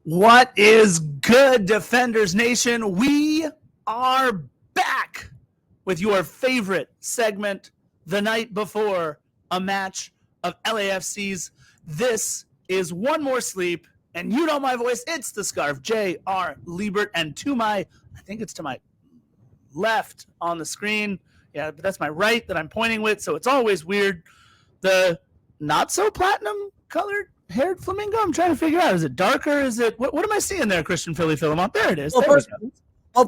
What is good, Defenders Nation? We are back with your favorite segment the night before a match of LAFC's. This is One More Sleep, and you know my voice. It's the Scarf, J.R. Liebert, and I think it's to my left on the screen. Yeah, but that's my right that I'm pointing with, so it's always weird. The not-so-platinum colored haired flamingo? I'm trying to figure out. Is it darker? Is it what am I seeing there, Christian Philly Philemon? There it is.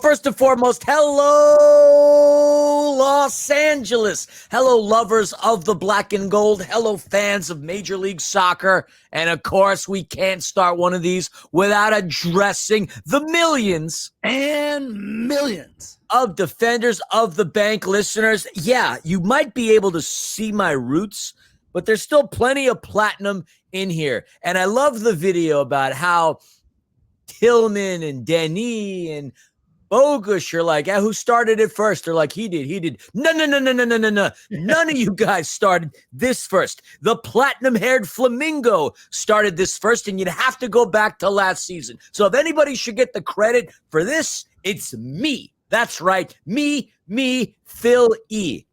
First and foremost, hello, Los Angeles. Hello, lovers of the black and gold. Hello, fans of Major League Soccer. And, of course, we can't start one of these without addressing the millions and millions of Defenders of the Bank listeners. Yeah, you might be able to see my roots, but there's still plenty of platinum in here. And I love the video about how Tillman and Denis and Bogush are like, who started it first? They're like, he did. No. None of you guys started this first. The platinum-haired flamingo started this first, and you'd have to go back to last season. So if anybody should get the credit for this, it's me. That's right. Me, Phil E.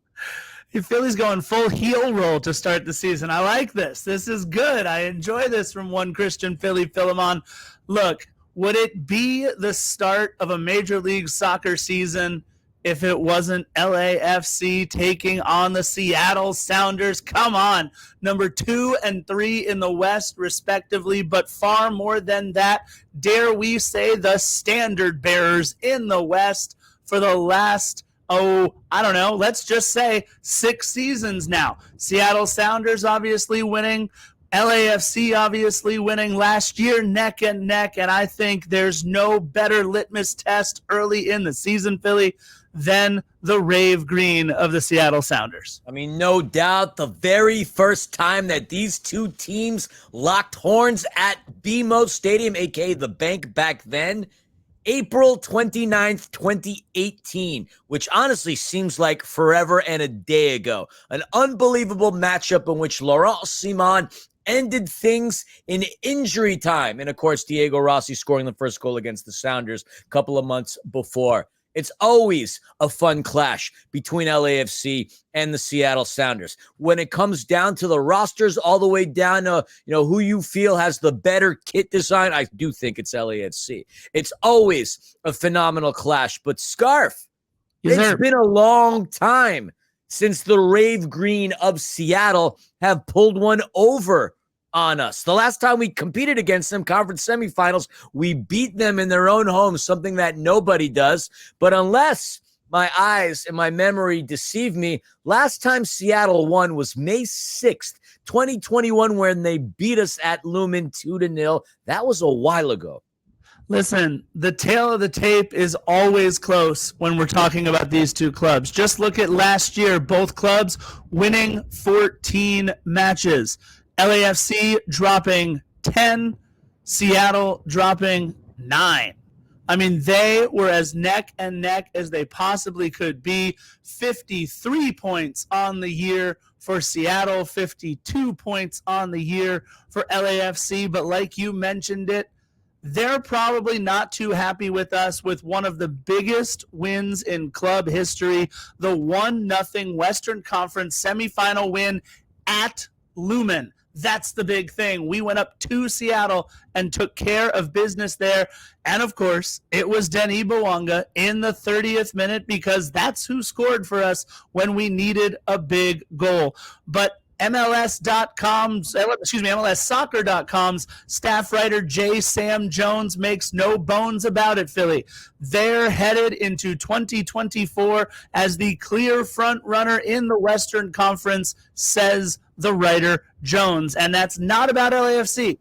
Philly's going full heel roll to start the season. I like this. This is good. I enjoy this from one Christian Philly Philemon. Look, would it be the start of a Major League Soccer season if it wasn't LAFC taking on the Seattle Sounders? Come on. Number 2 and 3 in the West, respectively, but far more than that, dare we say the standard bearers in the West for the last let's just say 6 seasons now. Seattle Sounders obviously winning, LAFC obviously winning last year, neck and neck, and I think there's no better litmus test early in the season, Philly, than the rave green of the Seattle Sounders. I mean, no doubt, the very first time that these two teams locked horns at BMO Stadium, a.k.a. the Bank back then, April 29th, 2018, which honestly seems like forever and a day ago. An unbelievable matchup in which Laurent Simon ended things in injury time. And, of course, Diego Rossi scoring the first goal against the Sounders a couple of months before. It's always a fun clash between LAFC and the Seattle Sounders. When it comes down to the rosters, all the way down to, who you feel has the better kit design, I do think it's LAFC. It's always a phenomenal clash. But Scarf, it's been a long time since the Rave Green of Seattle have pulled one over on us. The last time we competed against them, conference semifinals, we beat them in their own home, something that nobody does. But unless my eyes and my memory deceive me, last time Seattle won was May 6th, 2021, when they beat us at Lumen 2-0. That was a while ago. Listen, the tail of the tape is always close when we're talking about these two clubs. Just look at last year, both clubs winning 14 matches. LAFC dropping 10, Seattle dropping 9. I mean, they were as neck and neck as they possibly could be. 53 points on the year for Seattle, 52 points on the year for LAFC. But like you mentioned it, they're probably not too happy with us with one of the biggest wins in club history, the 1-0 Western Conference semifinal win at Lumen. That's the big thing. We went up to Seattle and took care of business there. And, of course, it was Denis Bouanga in the 30th minute because that's who scored for us when we needed a big goal. But MLSsoccer.com's staff writer J. Sam Jones makes no bones about it, Philly. They're headed into 2024 as the clear front runner in the Western Conference, says the writer Jones. And that's not about LAFC.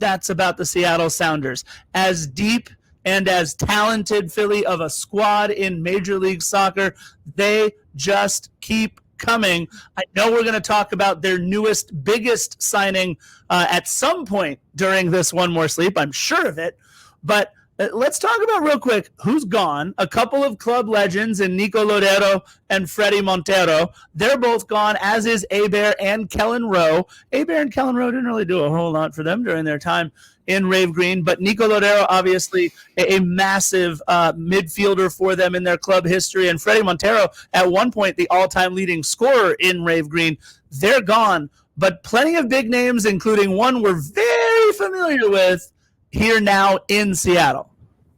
That's about the Seattle Sounders. As deep and as talented, Philly, of a squad in Major League Soccer, they just keep coming. I know we're going to talk about their newest, biggest signing at some point during this One More Sleep. I'm sure of it. But let's talk about real quick who's gone. A couple of club legends in Nico Lodero and Freddie Montero. They're both gone, as is Hebert and Kellen Rowe. Hebert and Kellen Rowe didn't really do a whole lot for them during their time in Rave Green. But Nico Lodero, obviously a massive midfielder for them in their club history. And Freddie Montero, at one point, the all-time leading scorer in Rave Green. They're gone. But plenty of big names, including one we're very familiar with here now in Seattle.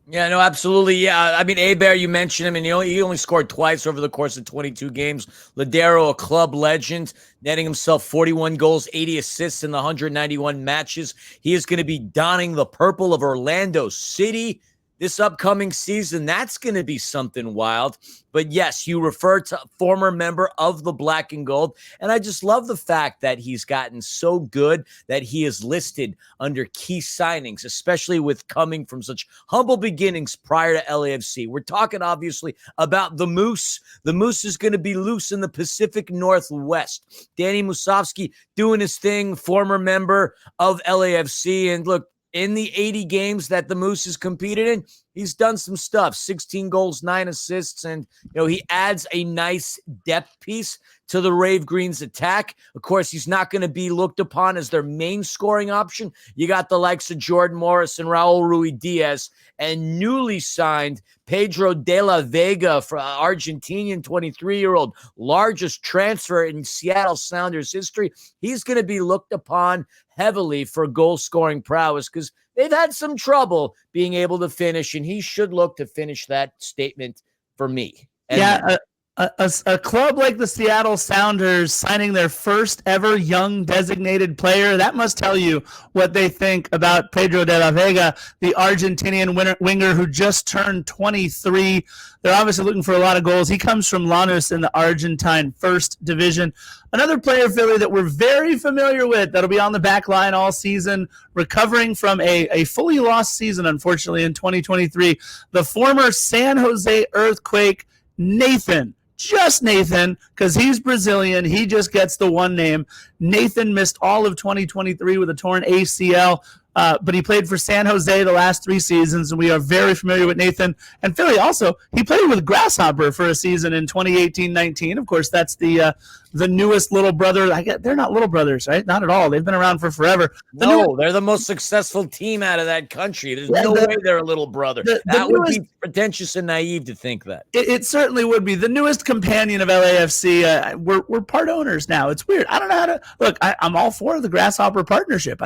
Yeah, no, absolutely. Yeah, I mean, Hebert, you mentioned him, and he only scored twice over the course of 22 games. Lodero, a club legend, netting himself 41 goals, 80 assists in the 191 matches. He is going to be donning the purple of Orlando City this upcoming season. That's going to be something wild. But yes, you refer to former member of the Black and Gold. And I just love the fact that he's gotten so good that he is listed under key signings, especially with coming from such humble beginnings prior to LAFC. We're talking obviously about the Moose. The Moose is going to be loose in the Pacific Northwest. Danny Musovski doing his thing, former member of LAFC. And look, in the 80 games that the Moose has competed in, he's done some stuff, 16 goals, 9 assists, and he adds a nice depth piece to the Rave Green's attack. Of course, he's not going to be looked upon as their main scoring option. You got the likes of Jordan Morris and Raul Ruiz-Diaz, and newly signed Pedro de la Vega, for Argentinian 23-year-old, largest transfer in Seattle Sounders history. He's going to be looked upon heavily for goal-scoring prowess because they've had some trouble being able to finish, and he should look to finish that statement for me. And a club like the Seattle Sounders signing their first ever young designated player, that must tell you what they think about Pedro de la Vega, the Argentinian winger who just turned 23. They're obviously looking for a lot of goals. He comes from Lanús in the Argentine First Division. Another player, Philly, that we're very familiar with, that'll be on the back line all season, recovering from a fully lost season, unfortunately, in 2023. The former San Jose Earthquake, Nathan. Just Nathan, because he's Brazilian. He just gets the one name. Nathan missed all of 2023 with a torn ACL, but he played for San Jose the last 3 seasons, and we are very familiar with Nathan. And Philly also, he played with Grasshopper for a season in 2018-19. Of course, that's the newest little brother. They're not little brothers, right? Not at all. They've been around for forever. They're the most successful team out of that country. There's no way they're a little brother. That would be pretentious and naive to think that. It certainly would be. The newest companion of LAFC, we're part owners now. It's weird. I don't know how to – look, I'm all for the Grasshopper partnership.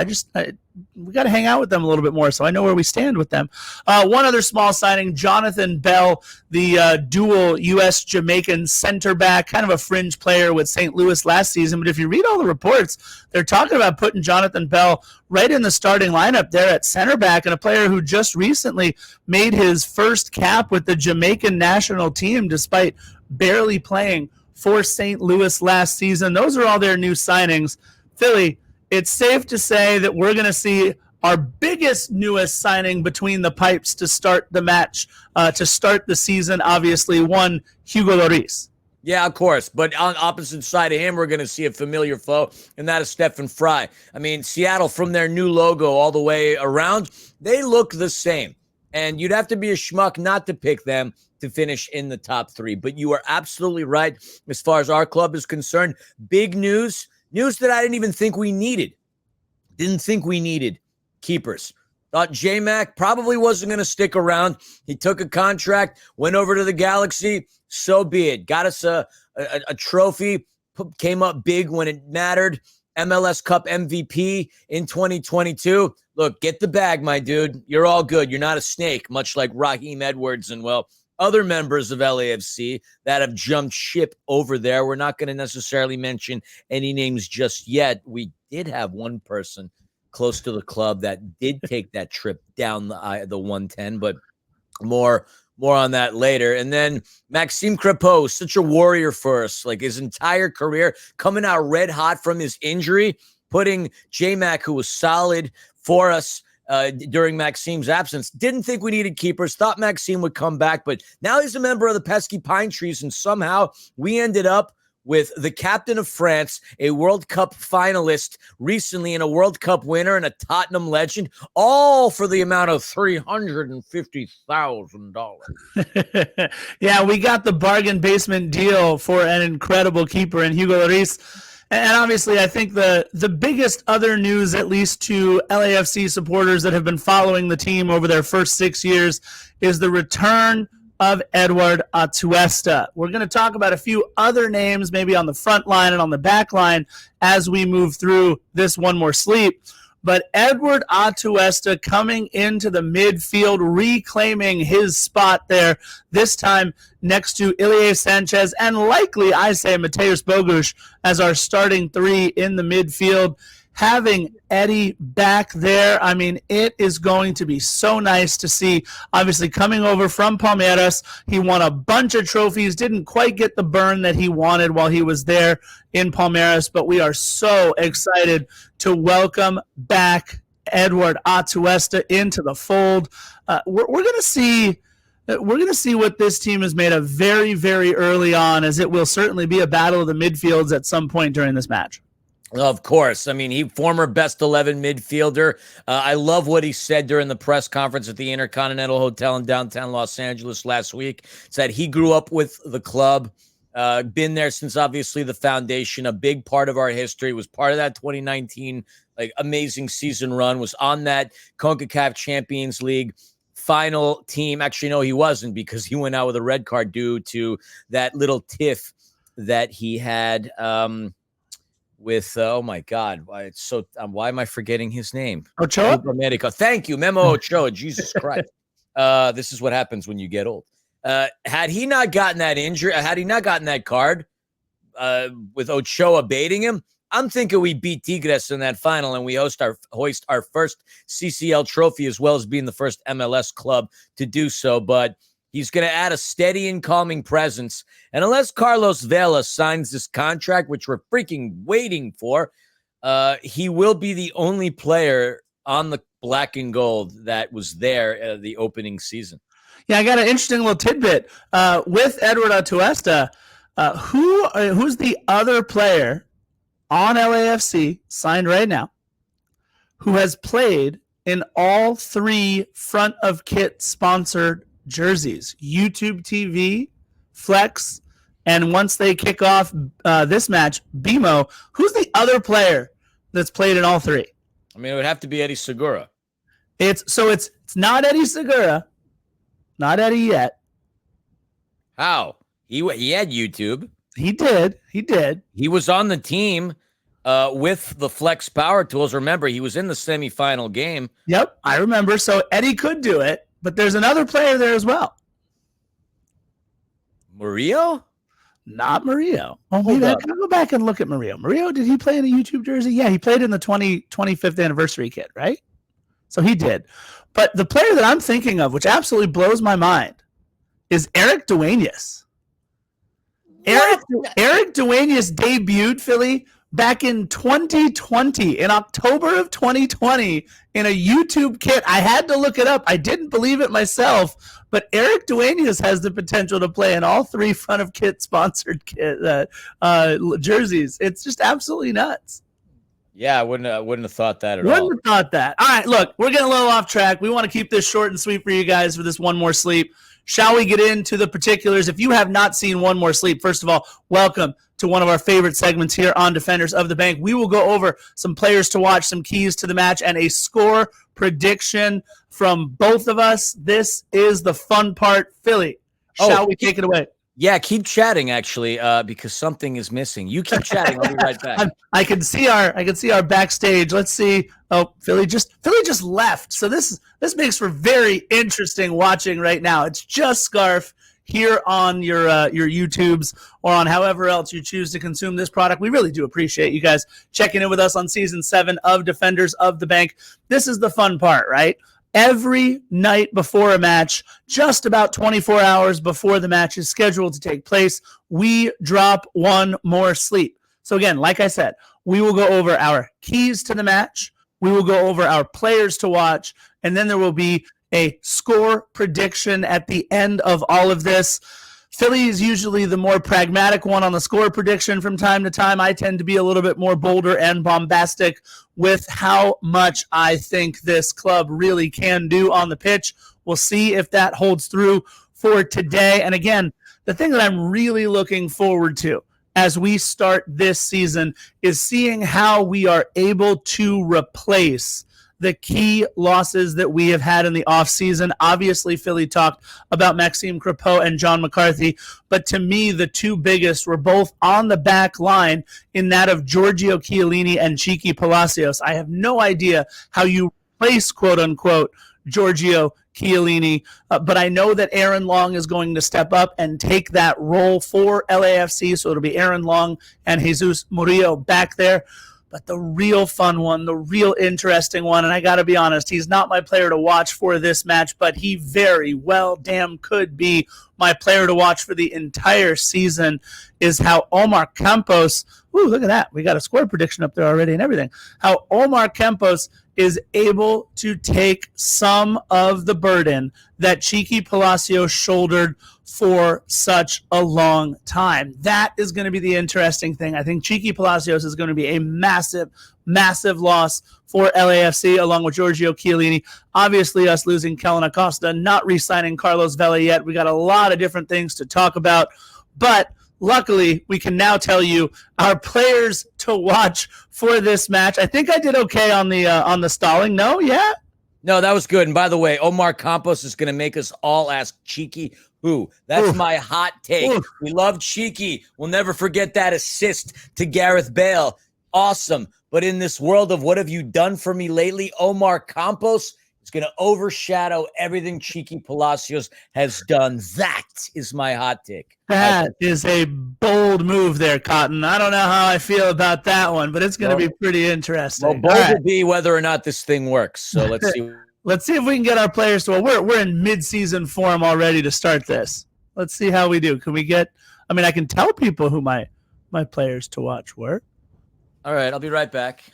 We got to hang out with them a little bit more, so I know where we stand with them. One other small signing, Jonathan Bell, the dual U.S.-Jamaican center back, kind of a fringe player with St. Louis last season. But if you read all the reports, they're talking about putting Jonathan Bell right in the starting lineup there at center back, and a player who just recently made his first cap with the Jamaican national team despite barely playing for St. Louis last season. Those are all their new signings. Philly, it's safe to say that we're going to see our biggest, newest signing between the pipes to start the match, to start the season, obviously, one, Hugo Lloris. Yeah, of course. But on opposite side of him, we're going to see a familiar foe, and that is Stefan Fry. I mean, Seattle, from their new logo all the way around, they look the same. And you'd have to be a schmuck not to pick them to finish in the top 3. But you are absolutely right as far as our club is concerned. Big news that I didn't even think we needed. Didn't think we needed keepers. Thought J-Mac probably wasn't going to stick around. He took a contract, went over to the Galaxy. So be it. Got us a trophy, came up big when it mattered. MLS Cup MVP in 2022. Look, get the bag, my dude. You're all good. You're not a snake, much like Raheem Edwards and, well, other members of LAFC that have jumped ship over there. We're not going to necessarily mention any names just yet. We did have one person close to the club that did take that trip down the 110, but more on that later. And then Maxime Crepeau, such a warrior for us, like his entire career, coming out red hot from his injury, putting J-Mac, who was solid for us during Maxime's absence. Didn't think we needed keepers, thought Maxime would come back, but now he's a member of the pesky Pine Trees, and somehow we ended up with the captain of France, a World Cup finalist recently, and a World Cup winner, and a Tottenham legend, all for the amount of $350,000. Yeah, we got the bargain basement deal for an incredible keeper in Hugo Lloris. And obviously, I think the biggest other news, at least to LAFC supporters that have been following the team over their first 6 years, is the return of Edward Atuesta. We're going to talk about a few other names, maybe on the front line and on the back line, as we move through this One More Sleep. But Edward Atuesta coming into the midfield, reclaiming his spot there, this time next to Ilie Sanchez and likely, I say, Mateusz Bogusz as our starting three in the midfield. Having Eddie back there, I mean, it is going to be so nice to see. Obviously, coming over from Palmeiras, he won a bunch of trophies, didn't quite get the burn that he wanted while he was there in Palmeiras, but we are so excited to welcome back Edward Atuesta into the fold. We're going to see. We're going to see what this team is made of very, very early on, as it will certainly be a battle of the midfields at some point during this match. Of course. I mean, he former best 11 midfielder. I love what he said during the press conference at the Intercontinental Hotel in downtown Los Angeles last week. Said he grew up with the club, been there since obviously the foundation, a big part of our history, was part of that 2019 amazing season run, was on that CONCACAF Champions League final team. Actually, no, he wasn't, because he went out with a red card due to that little tiff that he had with oh my God, it's so why am I forgetting his name? Ochoa. Thank you, Memo Ochoa. Jesus Christ, this is what happens when you get old. Had he not gotten that injury, had he not gotten that card with Ochoa baiting him, I'm thinking we beat Tigres in that final and we hoist our first CCL trophy, as well as being the first MLS club to do so. But he's going to add a steady and calming presence. And unless Carlos Vela signs this contract, which we're freaking waiting for, he will be the only player on the black and gold that was there the opening season. Yeah, I got an interesting little tidbit. With Edward Atuesta, who's the other player on LAFC signed right now who has played in all three front of kit sponsored jerseys? YouTube TV, Flex, and once they kick off this match, BMO. Who's the other player that's played in all three? I mean, it would have to be Eddie Segura. It's not Eddie Segura, not Eddie yet. How? He had YouTube. He did. He was on the team with the Flex Power Tools. Remember, he was in the semifinal game. Yep, I remember. So Eddie could do it, but there's another player there as well. Murillo? Not Murillo. Oh, maybe I can go back and look at Murillo. Murillo, did he play in a YouTube jersey? Yeah, he played in the 25th anniversary kit, right? So he did. But the player that I'm thinking of, which absolutely blows my mind, is Eric Duenas. Eric Duenas debuted, Philly, back in 2020, in October of 2020, in a YouTube kit. I had to look it up. I didn't believe it myself, but Eric Duenas has the potential to play in all three front of kit sponsored jerseys. It's just absolutely nuts. Yeah, I wouldn't have thought that at all. Wouldn't have thought that. All right, look, we're getting a little off track. We want to keep this short and sweet for you guys for this One More Sleep. Shall we get into the particulars? If you have not seen One More Sleep, first of all, welcome to one of our favorite segments here on Defenders of the Bank. We will go over some players to watch, some keys to the match, and a score prediction from both of us. This is the fun part. Philly, shall we take it away? Yeah, keep chatting, actually, because something is missing. You keep chatting. I'll be right back. I can see our backstage. Let's see. Oh, Philly just left. So this makes for very interesting watching right now. It's just Scarf here on your YouTubes or on however else you choose to consume this product. We really do appreciate you guys checking in with us on season 7 of Defenders of the Bank. This is the fun part, right? Every night before a match, just about 24 hours before the match is scheduled to take place, we drop One More Sleep. So again, like I said, we will go over our keys to the match, we will go over our players to watch, and then there will be a score prediction at the end of all of this. Philly is usually the more pragmatic one on the score prediction from time to time. I tend to be a little bit more bolder and bombastic with how much I think this club really can do on the pitch. We'll see if that holds through for today. And again, the thing that I'm really looking forward to as we start this season is seeing how we are able to replace the key losses that we have had in the offseason. Obviously, Philly talked about Maxime Crepeau and John McCarthy, but to me, the two biggest were both on the back line in that of Giorgio Chiellini and Cheeky Palacios. I have no idea how you replace, quote-unquote, Giorgio Chiellini, but I know that Aaron Long is going to step up and take that role for LAFC, so it'll be Aaron Long and Jesus Murillo back there. But the real fun one, the real interesting one, and I got to be honest, he's not my player to watch for this match, but he very well damn could be my player to watch for the entire season, is how Omar Campos, ooh, look at that. We got a score prediction up there already and everything. How Omar Campos is able to take some of the burden that Cheeky Palacios shouldered for such a long time. That is going to be the interesting thing. I think Cheeky Palacios is going to be a massive, massive loss for LAFC, along with Giorgio Chiellini. Obviously, us losing Kellen Acosta, not re-signing Carlos Vela yet. We got a lot of different things to talk about, but luckily, we can now tell you our players to watch for this match. I think I did okay on the stalling. No, yeah? No, that was good. And by the way, Omar Campos is going to make us all ask Cheeky who. That's my hot take. We love Cheeky. We'll never forget that assist to Gareth Bale. Awesome. But in this world of what have you done for me lately, Omar Campos is going to overshadow everything Cheeky Palacios has done. That is my hot take. That is a bold move there, Cotton. I don't know how I feel about that one, but it's going to be pretty interesting. Well, bold will be whether or not this thing works. So let's see. Let's see if we can get our players to. Well, we're in mid-season form already to start this. Let's see how we do. Can we get? I mean, I can tell people who my players to watch were. All right, I'll be right back.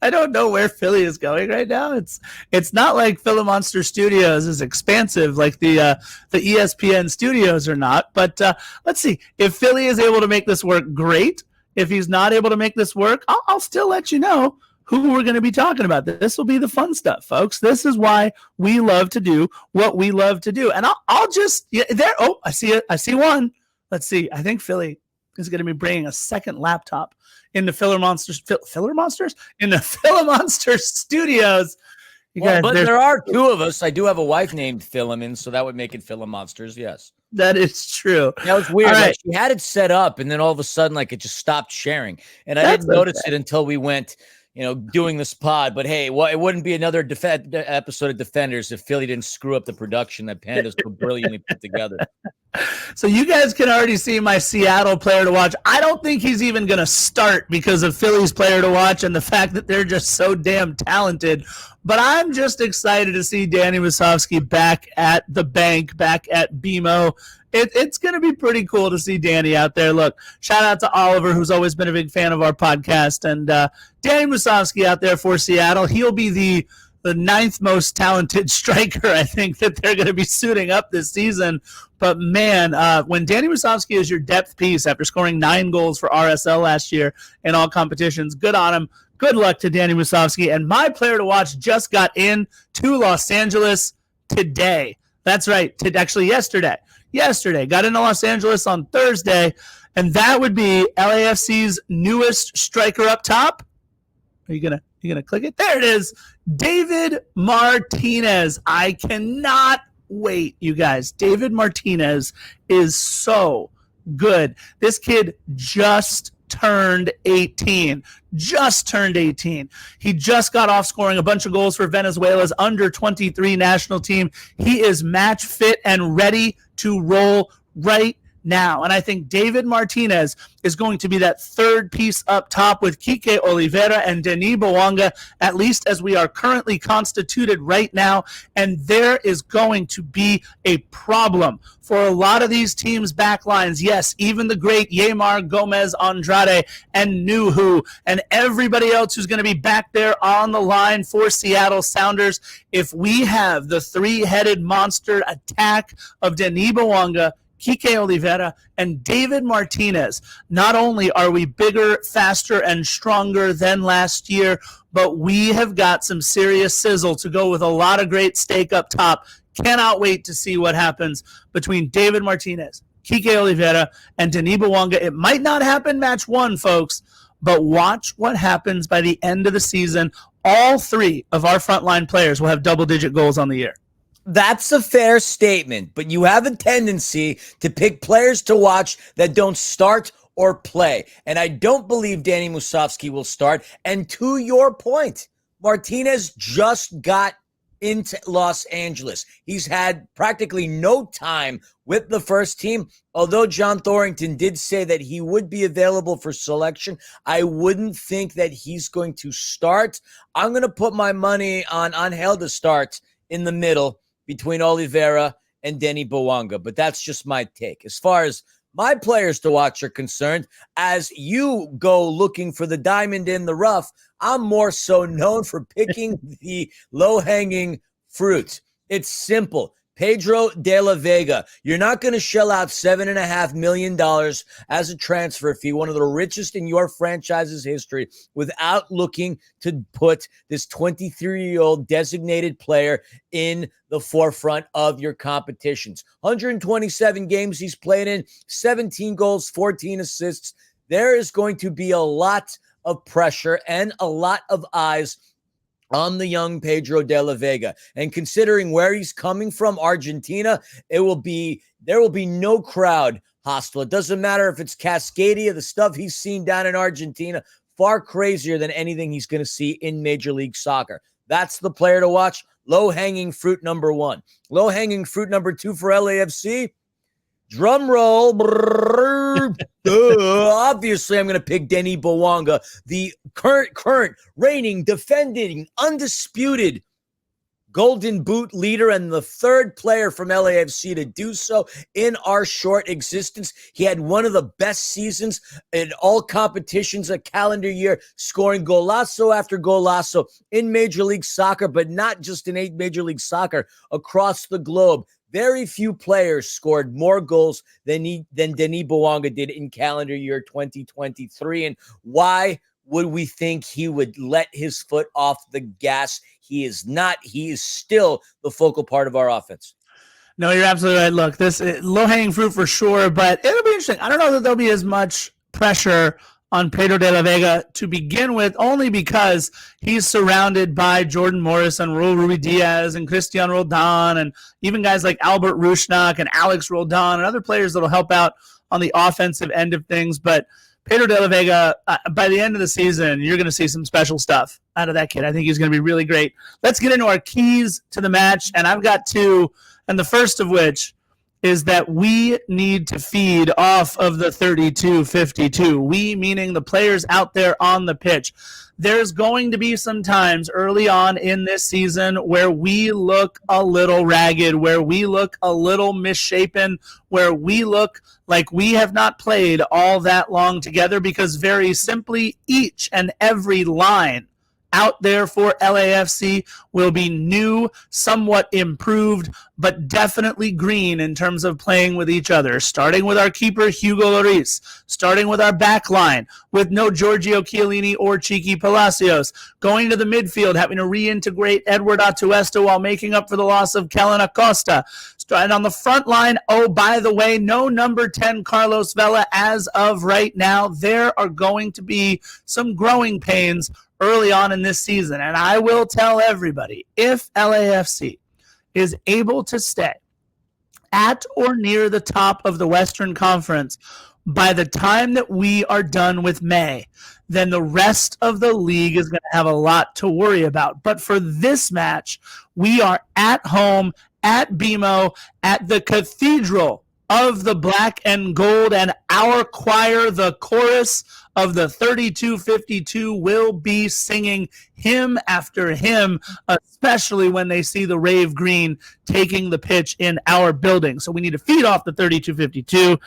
I don't know where Philly is going right now. It's not like Philomonster Studios is expansive like the ESPN studios are not. But let's see. If Philly is able to make this work, great. If he's not able to make this work, I'll still let you know who we're going to be talking about. This will be the fun stuff, folks. This is why we love to do what we love to do. And I'll just there. Oh, I see it. I see one. Let's see. I think Philly is going to be bringing a second laptop in the Filler Monsters in the Filler Monsters studios. But there are two of us. I do have a wife named Philemon, so that would make it Filler Monsters. Yes, that is true. That was weird. Right. Like, she had it set up, and then all of a sudden, like, it just stopped sharing, and I didn't notice it until we went, doing this pod. But hey, it wouldn't be another episode of Defenders if Philly didn't screw up the production that Panda's so brilliantly put together. So you guys can already see my Seattle player to watch. I don't think he's even going to start because of Philly's player to watch and the fact that they're just so damn talented. But I'm just excited to see Danny Musovski back at the bank, back at BMO. It's going to be pretty cool to see Danny out there. Look, shout out to Oliver, who's always been a big fan of our podcast. And Danny Musovski out there for Seattle. He'll be the ninth most talented striker, I think, that they're going to be suiting up this season. But, man, when Danny Musovski is your depth piece after scoring 9 goals for RSL last year in all competitions, good on him. Good luck to Danny Musovski. And my player to watch just got in to Los Angeles today. That's right. Actually, yesterday. Got into Los Angeles on Thursday. And that would be LAFC's newest striker up top. Are you gonna click it? There it is. David Martinez. I cannot wait, you guys. David Martinez is so good. This kid just turned 18. He just got off scoring a bunch of goals for Venezuela's under-23 national team. He is match fit and ready to roll right now. And I think David Martinez is going to be that third piece up top with Kike Oliveira and Denis Bouanga, at least as we are currently constituted right now. And there is going to be a problem for a lot of these teams' backlines. Yes, even the great Yeimar Gomez Andrade and Nuhu and everybody else who's going to be back there on the line for Seattle Sounders. If we have the three-headed monster attack of Denis Bouanga, Kike Oliveira, and David Martinez, not only are we bigger, faster, and stronger than last year, but we have got some serious sizzle to go with a lot of great steak up top. Cannot wait to see what happens between David Martinez, Kike Oliveira, and Denis Bouanga. It might not happen match 1, folks, but watch what happens by the end of the season. All 3 of our frontline players will have double-digit goals on the year. That's a fair statement, but you have a tendency to pick players to watch that don't start or play. And I don't believe Danny Musovski will start. And to your point, Martinez just got into Los Angeles. He's had practically no time with the first team. Although John Thorrington did say that he would be available for selection, I wouldn't think that he's going to start. I'm going to put my money on Angel to start in the middle between Oliveira and Denis Bouanga, but that's just my take. As far as my players to watch are concerned, as you go looking for the diamond in the rough, I'm more so known for picking the low-hanging fruit. It's simple. Pedro de la Vega. You're not going to shell out $7.5 million as a transfer fee, one of the richest in your franchise's history, without looking to put this 23-year-old designated player in the forefront of your competitions. 127 games he's played in, 17 goals, 14 assists. There is going to be a lot of pressure and a lot of eyes on the young Pedro de la Vega. And considering where he's coming from, Argentina, there will be no crowd hostile. It doesn't matter if it's Cascadia, the stuff he's seen down in Argentina, far crazier than anything he's going to see in Major League Soccer. That's the player to watch. Low-hanging fruit number 1. Low-hanging fruit number 2 for LAFC. Drum roll. Obviously, I'm going to pick Denis Bouanga, the current reigning, defending, undisputed Golden Boot leader and the 3rd player from LAFC to do so in our short existence. He had one of the best seasons in all competitions a calendar year, scoring golazo after golazo in Major League Soccer, but not just in Major League Soccer, across the globe. Very few players scored more goals than Denis Bouanga did in calendar year 2023. And why would we think he would let his foot off the gas? He is not. He is still the focal part of our offense. No, you're absolutely right. Look, this low-hanging fruit for sure, but it'll be interesting. I don't know that there'll be as much pressure on Pedro de la Vega to begin with, only because he's surrounded by Jordan Morris and Raul Ruby Diaz and Christian Roldan and even guys like Albert Rusnak and Alex Roldan and other players that will help out on the offensive end of things. But Pedro de la Vega, by the end of the season, you're going to see some special stuff out of that kid. I think he's going to be really great. Let's get into our keys to the match, and I've got 2, and the first of which is that we need to feed off of the 32-52. We, meaning the players out there on the pitch. There's going to be some times early on in this season where we look a little ragged, where we look a little misshapen, where we look like we have not played all that long together, because very simply each and every line out there for LAFC will be new, somewhat improved, but definitely green in terms of playing with each other. Starting with our keeper, Hugo Lloris. Starting with our back line, with no Giorgio Chiellini or Chiqui Palacios. Going to the midfield, having to reintegrate Edward Atuesta while making up for the loss of Kellen Acosta. And on the front line, oh, by the way, no number 10 Carlos Vela as of right now. There are going to be some growing pains early on in this season. And I will tell everybody, if LAFC is able to stay at or near the top of the Western Conference by the time that we are done with May, then the rest of the league is going to have a lot to worry about. But for this match, we are at home, at BMO, at the Cathedral of the Black and Gold, and our choir, the chorus of the 3252, will be singing hymn after hymn, especially when they see the Rave Green taking the pitch in our building. So we need to feed off the 3252.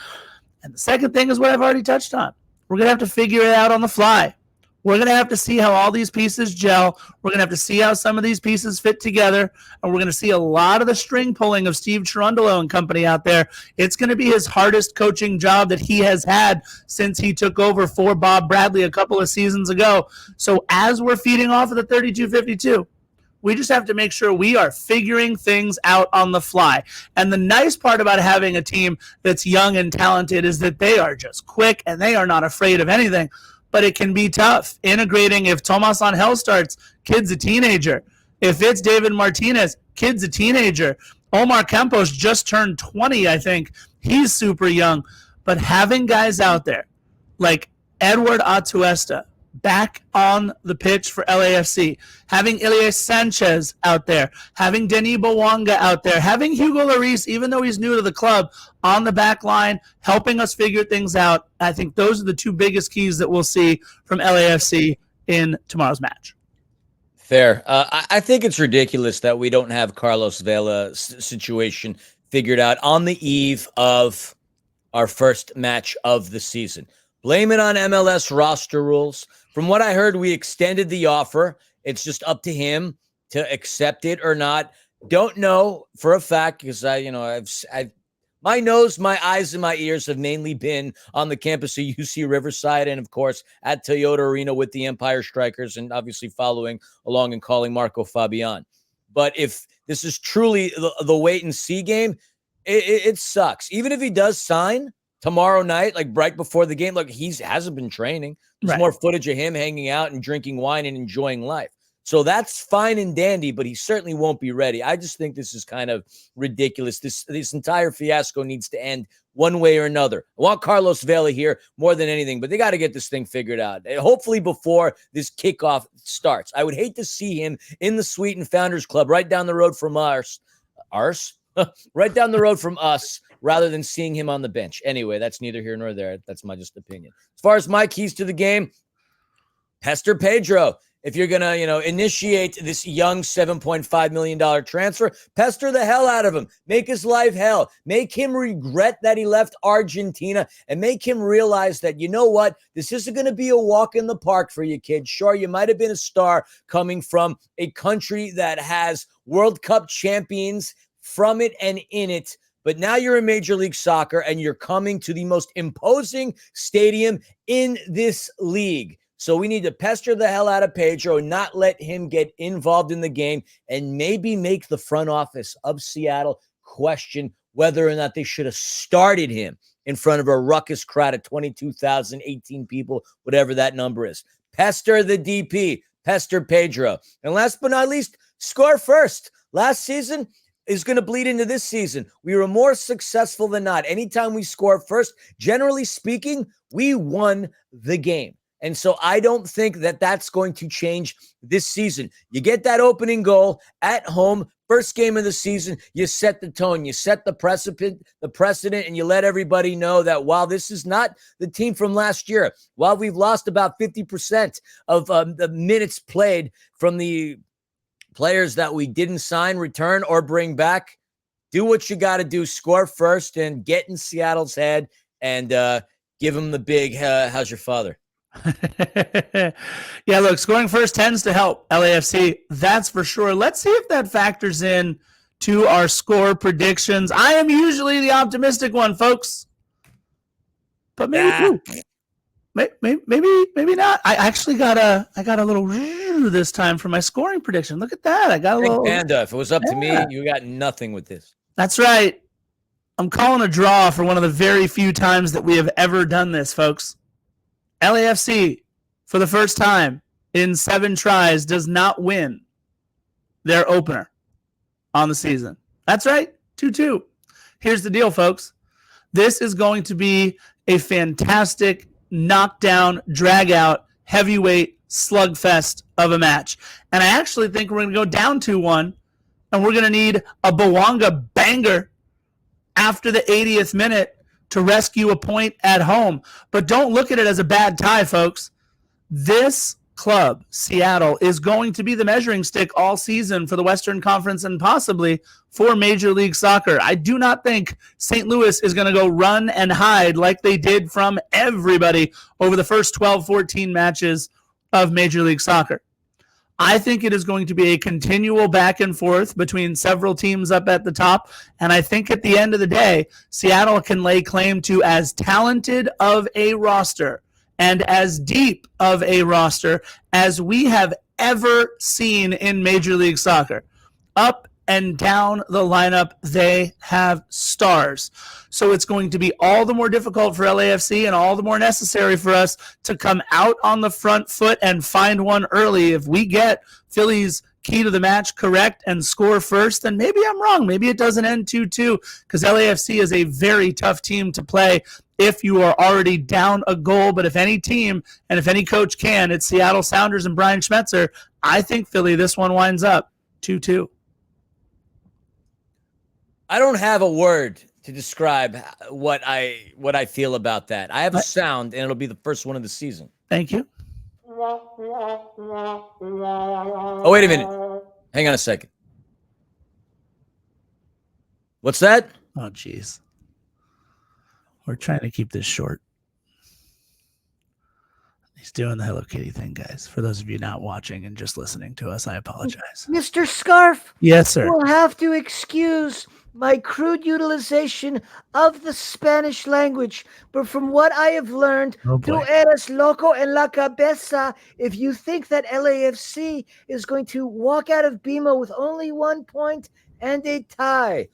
And the second thing is what I've already touched on. We're going to have to figure it out on the fly. We're going to have to see how all these pieces gel. We're going to have to see how some of these pieces fit together. And we're going to see a lot of the string pulling of Steve Cherundolo and company out there. It's going to be his hardest coaching job that he has had since he took over for Bob Bradley a couple of seasons ago. So as we're feeding off of the 32-52, We just have to make sure we are figuring things out on the fly. And the nice part about having a team that's young and talented is that they are just quick and they are not afraid of anything. But it can be tough integrating. If Tomas Angel starts, kid's a teenager. If it's David Martinez, kid's a teenager. Omar Campos just turned 20, I think. He's super young. But having guys out there like Edward Atuesta back on the pitch for LAFC, having Elias Sanchez out there, having Denis Bouanga out there, having Hugo Lloris, even though he's new to the club, on the back line, helping us figure things out. I think those are the two biggest keys that we'll see from LAFC in tomorrow's match. Fair. I think it's ridiculous that we don't have Carlos Vela's situation figured out on the eve of our first match of the season. Blame it on MLS roster rules. From what I heard, we extended the offer. It's just up to him to accept it or not. Don't know for a fact because I've my nose, my eyes, and my ears have mainly been on the campus of UC Riverside and, of course, at Toyota Arena with the Empire Strikers and obviously following along and calling Marco Fabian. But if this is truly the wait-and-see game, it sucks. Even if he does sign tomorrow night, like right before the game, look, he hasn't been training. There's more footage of him hanging out and drinking wine and enjoying life. So that's fine and dandy, but he certainly won't be ready. I just think this is kind of ridiculous. This entire fiasco needs to end one way or another. I want Carlos Vela here more than anything, but they got to get this thing figured out. Hopefully before this kickoff starts. I would hate to see him in the suite and Founders Club right down the road from us. Right down the road from us, rather than seeing him on the bench. Anyway, that's neither here nor there. That's my just opinion. As far as my keys to the game, Pester Pedro. If you're going to, initiate this young $7.5 million transfer, pester the hell out of him. Make his life hell. Make him regret that he left Argentina and make him realize that, you know what? This isn't going to be a walk in the park for you, kid. Sure, you might have been a star coming from a country that has World Cup champions from it and in it. But now you're in Major League Soccer and you're coming to the most imposing stadium in this league. So we need to pester the hell out of Pedro, not let him get involved in the game, and maybe make the front office of Seattle question whether or not they should have started him in front of a ruckus crowd of 22,000, 18 people, whatever that number is. Pester the DP, pester Pedro. And last but not least, score first. Last season is going to bleed into this season. We were more successful than not. Anytime we score first, generally speaking, we won the game. And so I don't think that that's going to change this season. You get that opening goal at home, first game of the season, you set the tone, you set the precedent, and you let everybody know that while this is not the team from last year, while we've lost about 50% of the minutes played from the players that we didn't sign, return, or bring back, do what you got to do, score first, and get in Seattle's head and give them the big, how's your father? Yeah, look, scoring first tends to help LAFC. That's for sure. Let's see if that factors in to our score predictions. I am usually the optimistic one, folks, but maybe maybe not. I actually got a little this time for my scoring prediction. Look at that. I got a little panda. If it was up to me, you got nothing with this. That's right. I'm calling a draw for one of the very few times that we have ever done this, folks. LAFC, for the first time in 7 tries, does not win their opener on the season. That's right, 2-2. Here's the deal, folks. This is going to be a fantastic knockdown, drag-out, heavyweight slugfest of a match. And I actually think we're going to go down 2-1, and we're going to need a Bouanga banger after the 80th minute to rescue a point at home. But don't look at it as a bad tie, folks. This club, Seattle, is going to be the measuring stick all season for the Western Conference and possibly for Major League Soccer. I do not think St. Louis is going to go run and hide like they did from everybody over the first 12, 14 matches of Major League Soccer. I think it is going to be a continual back and forth between several teams up at the top. And I think at the end of the day, Seattle can lay claim to as talented of a roster and as deep of a roster as we have ever seen in Major League Soccer. Up and down the lineup, they have stars. So it's going to be all the more difficult for LAFC and all the more necessary for us to come out on the front foot and find one early. If we get Philly's key to the match correct and score first, then maybe I'm wrong. Maybe it doesn't end 2-2 because LAFC is a very tough team to play if you are already down a goal. But if any team and if any coach can, it's Seattle Sounders and Brian Schmetzer. I think Philly, this one winds up 2-2. I don't have a word to describe what I feel about that. I have a sound, and it'll be the first one of the season. Thank you. Oh, wait a minute. Hang on a second. What's that? Oh, geez. We're trying to keep this short. He's doing the Hello Kitty thing, guys. For those of you not watching and just listening to us, I apologize. Mr. Scarf. Yes, sir. You'll have to excuse my crude utilization of the Spanish language, but from what I have learned, tú eres loco en la cabeza if you think that LAFC is going to walk out of BMO with only 1 point and a tie.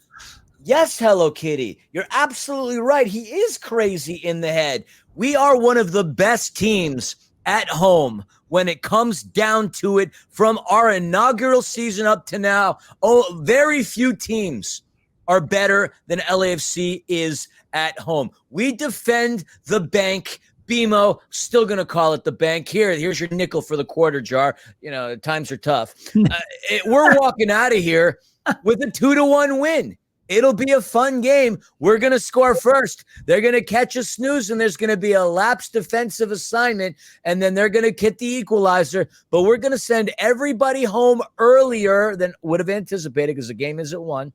Yes, Hello Kitty. You're absolutely right. He is crazy in the head. We are one of the best teams at home when it comes down to it from our inaugural season up to now. Oh, very few teams are better than LAFC is at home. We defend the bank. BMO, still going to call it the bank. Here's your nickel for the quarter jar. You know, times are tough. We're walking out of here with a 2-1 win. It'll be a fun game. We're going to score first. They're going to catch a snooze, and there's going to be a lapsed defensive assignment, and then they're going to get the equalizer. But we're going to send everybody home earlier than would have anticipated because the game is at 1,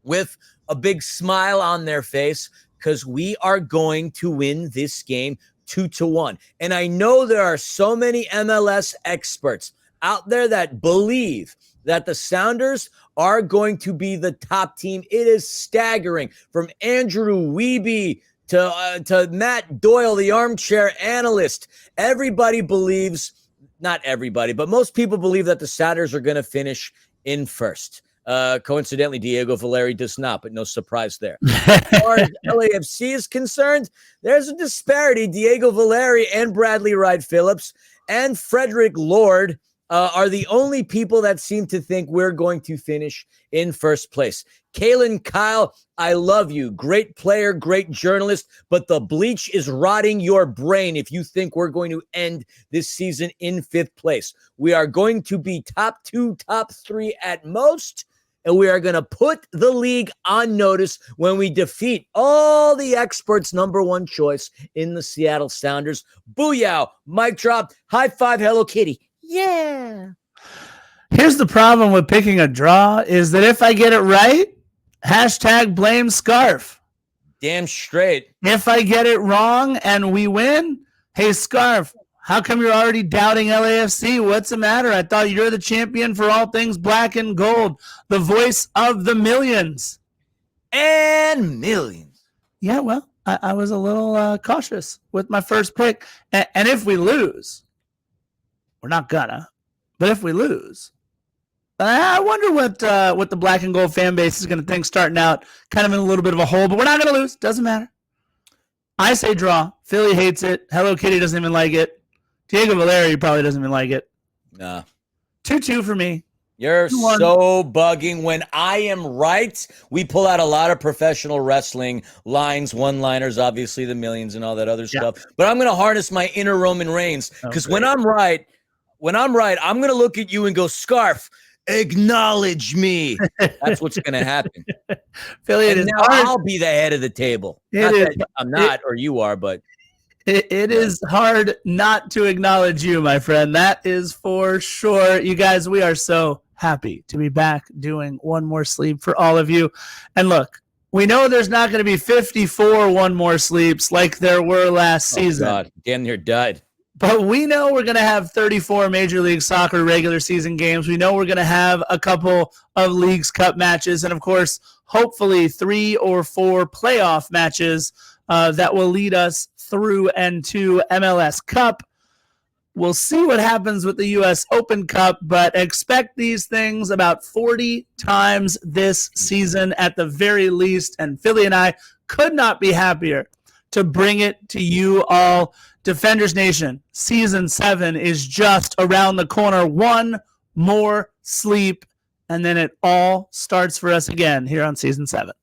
with a big smile on their face because we are going to win this game 2-1. And I know there are so many MLS experts out there that believe that the Sounders are going to be the top team. It is staggering. From Andrew Wiebe to Matt Doyle, the armchair analyst. Everybody believes, not everybody, but most people believe that the Sounders are going to finish in first. Coincidentally, Diego Valeri does not, but no surprise there. As far as LAFC is concerned, there's a disparity. Diego Valeri and Bradley Wright Phillips and Frederick Lord are the only people that seem to think we're going to finish in first place. Kalen Kyle, I love you. Great player, great journalist, but the bleach is rotting your brain if you think we're going to end this season in 5th place. We are going to be top 2, top 3 at most, and we are going to put the league on notice when we defeat all the experts' number 1 choice in the Seattle Sounders. Booyah, mic drop, high five, Hello Kitty. Yeah. Here's the problem with picking a draw is that if I get it right, hashtag blame Scarf. Damn straight. If I get it wrong and we win, hey, Scarf, how come you're already doubting LAFC? What's the matter? I thought you're the champion for all things black and gold, the voice of the millions. And millions. Yeah, well, I was a little cautious with my first pick. And if we lose, we're not gonna, but if we lose, I wonder what the black and gold fan base is going to think starting out kind of in a little bit of a hole, but we're not going to lose. Doesn't matter. I say draw. Philly hates it. Hello Kitty doesn't even like it. Diego Valeri probably doesn't even like it. Nah. 2-2 for me. You're so bugging. When I am right, we pull out a lot of professional wrestling lines, one-liners, obviously the millions and all that other stuff. But I'm going to harness my inner Roman Reigns because when I'm right, I'm going to look at you and go, Scarf, acknowledge me. That's what's going to happen. Philly, and now I'll be the head of the table. I'm not, or you are, but. It is hard not to acknowledge you, my friend. That is for sure. You guys, we are so happy to be back doing One More Sleep for all of you. And look, we know there's not going to be 54 One More Sleeps like there were last season. God, damn near died. But we know we're going to have 34 Major League Soccer regular season games. We know we're going to have a couple of Leagues Cup matches. And, of course, hopefully 3 or 4 playoff matches that will lead us through and to MLS Cup. We'll see what happens with the U.S. Open Cup, but expect these things about 40 times this season at the very least. And Philly and I could not be happier to bring it to you all. Defenders Nation, Season 7 is just around the corner. One more sleep, and then it all starts for us again here on Season 7.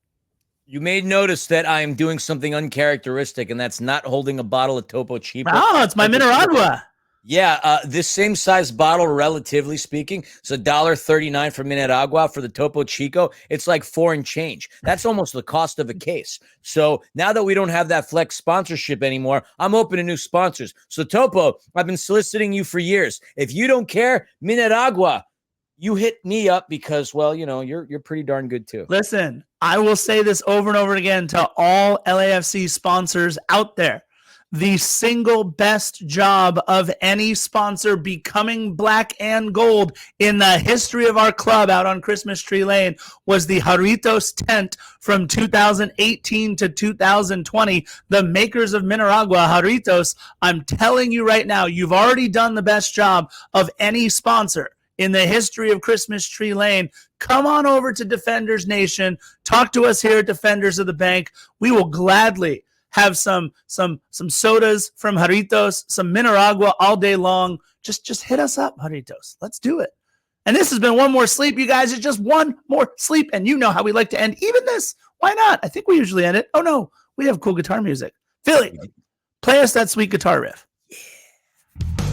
You may notice that I am doing something uncharacteristic, and that's not holding a bottle of Topo Chico. Oh, it's my Mineragua. Yeah, this same size bottle, relatively speaking, it's $1.39 for Mineragua. For the Topo Chico, it's like foreign change. That's almost the cost of a case. So now that we don't have that Flex sponsorship anymore, I'm open to new sponsors. So Topo, I've been soliciting you for years. If you don't care, Mineragua, you hit me up because, well, you know, you're pretty darn good too. Listen, I will say this over and over again to all LAFC sponsors out there. The single best job of any sponsor becoming black and gold in the history of our club out on Christmas Tree Lane was the Jarritos tent from 2018 to 2020. The makers of Mineragua, Jarritos, I'm telling you right now, you've already done the best job of any sponsor in the history of Christmas Tree Lane. Come on over to Defenders Nation. Talk to us here at Defenders of the Bank. We will gladly have some sodas from Jarritos, some Mineragua all day long. Just hit us up, Jarritos. Let's do it. And this has been One More Sleep, you guys. It's just one more sleep. And you know how we like to end even this. Why not? I think we usually end it. Oh, no. We have cool guitar music. Philly, play us that sweet guitar riff. Yeah.